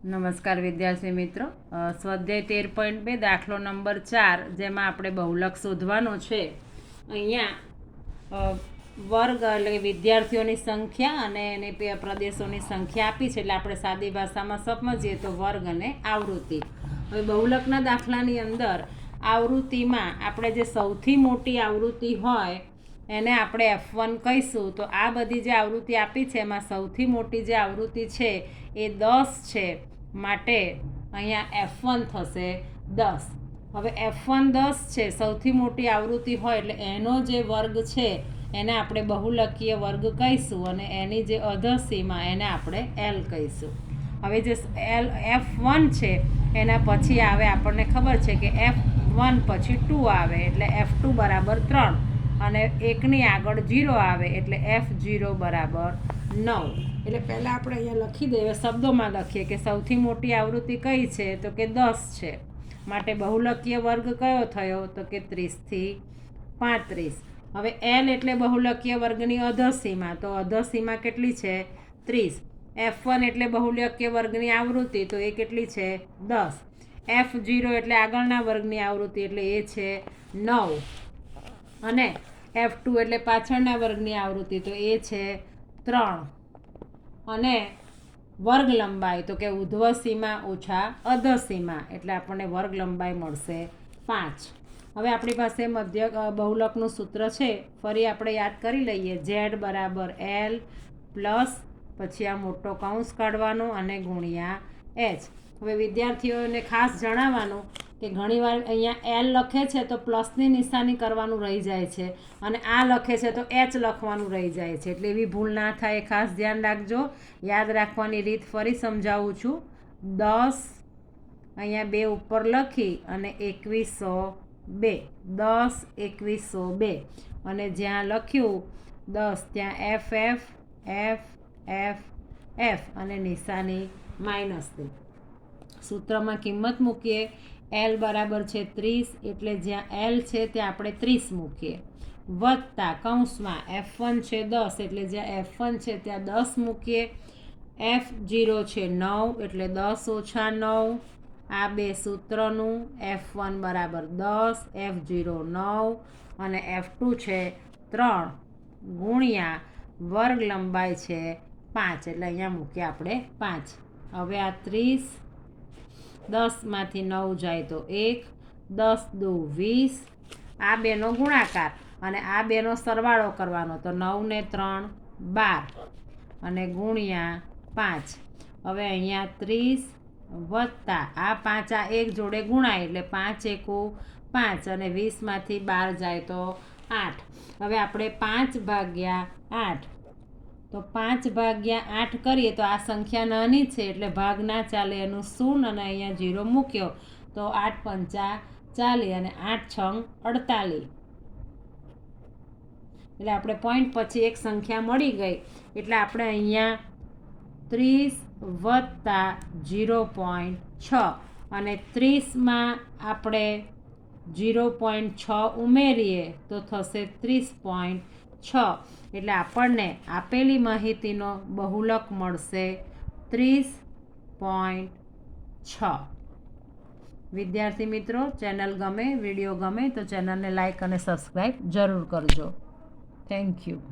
નમસ્કાર વિદ્યાર્થી મિત્રો, સ્વાધ્યાય 13.2 દાખલો નંબર 4 જેમાં આપણે બહુલક શોધવાનો છે. અહીંયા વર્ગ એટલે વિદ્યાર્થીઓની સંખ્યા અને એને પ્રદેશોની સંખ્યા આપી છે, એટલે આપણે સાદી ભાષામાં સમજીએ તો વર્ગ અને આવૃત્તિ. હવે બહુલકના દાખલાની અંદર આવૃત્તિમાં આપણે જે સૌથી મોટી આવૃત્તિ હોય એને આપણે F1 કહીશું. તો આ બધી જે આવૃત્તિ આપી છે એમાં સૌથી મોટી જે આવૃત્તિ છે એ 10 છે, માટે અહીંયા F1 થશે 10. હવે F1 10 છે, સૌથી મોટી આવૃત્તિ હોય એટલે એનો જે વર્ગ છે એને આપણે બહુલકીય વર્ગ કહીશું અને એની જે અધસીમા એને આપણે L કહીશું. હવે જે F1 છે એના પછી આવે, આપણને ખબર છે કે F1 પછી 2 આવે એટલે F2 બરાબર 3 અને 1ની આગળ 0 આવે એટલે F0 બરાબર 9. એટલે પહેલાં આપણે અહીંયા લખી દઈએ, શબ્દોમાં લખીએ કે સૌથી મોટી આવૃત્તિ કઈ છે તો કે 10 છે, માટે બહુલકીય વર્ગ કયો થયો તો કે 30 થી 35. હવે L એટલે બહુલકીય વર્ગની અધસીમા, તો અધસીમા કેટલી છે 30. F1 એટલે બહુલકીય વર્ગની આવૃત્તિ, તો એ કેટલી છે 10. F0 એટલે આગળના વર્ગની આવૃત્તિ એટલે એ છે 9 અને F2 એટલે પાછળના વર્ગની આવૃત્તિ તો એ છે 3 અને વર્ગ લંબાઈ તો કે ઉધ્વ સીમા ઓછા અધસીમા એટલે આપણને વર્ગ લંબાઈ મળશે 5. હવે આપણી પાસે મધ્ય બહુલકનું સૂત્ર છે, ફરી આપણે યાદ કરી લઈએ. Z બરાબર L પ્લસ પછી આ મોટો કૌંસ કાઢવાનો અને ગુણ્યા H. હવે વિદ્યાર્થીઓને ખાસ જણાવવાનું કે ઘણીવાર અહીંયા L લખે છે તો પ્લસની નિશાની કરવાનું રહી જાય છે અને આ લખે છે તો H લખવાનું રહી જાય છે, એટલે એવી ભૂલ ના થાય એ ખાસ ધ્યાન રાખજો. યાદ રાખવાની રીત ફરી સમજાવું છું. 10 અહીંયા 2 ઉપર લખી અને 2102, 10 2102 અને જ્યાં લખ્યું 10 ત્યાં FF F F F અને નિશાની માઇનસની. સૂત્રમાં કિંમત મૂકીએ. L બરાબર છે 30 એટલે જ્યાં L છે ત્યાં આપણે 30 મૂકીએ, વત્તા કૌંસમાં F1 છે 10 એટલે જ્યાં F1 છે ત્યાં 10 મૂકીએ. F0 છે 9 એટલે 10 ઓછા 9. આ બે સૂત્રનું F1 બરાબર 10, F0 9 અને F2 છે 3 ગુણ્યા વર્ગ લંબાઈ છે 5 એટલે અહીંયા મૂકીએ આપણે 5. હવે આ 30, 10માંથી 9 જાય તો 1, 10 દુ 20, આ બેનો ગુણાકાર અને આ બેનો સરવાળો કરવાનો, તો 9 ને 3 12 અને ગુણ્યા 5. હવે અહીંયા 30 વત્તા આ 5 આ એક જોડે ગુણાય એટલે 5 એકુ 5 અને 20માંથી 12 જાય તો 8. હવે આપણે 5 ભાગ્યા 8, તો 5 ભાગ્યા 8 કરીએ તો આ સંખ્યા નાની છે એટલે ભાગ ના ચાલે, એનું શૂન્ય અને અહીંયા 0 મૂક્યો તો 8 પંચા 40 અને 8 છંગ 48. એટલે આપણે પોઈન્ટ પછી એક સંખ્યા મળી ગઈ એટલે આપણે અહીંયા 30 વત્તા 0.6 અને 30માં આપણે 0.6 ઉમેરીએ તો થશે 30.6 એટલે આપણને આપેલી માહિતીનો બહુલક મળશે 30.6. વિદ્યાર્થી મિત્રો, ચેનલ ગમે, વિડીયો ગમે તો ચેનલને લાઈક અને સબસ્ક્રાઈબ જરૂર કરજો. Thank you.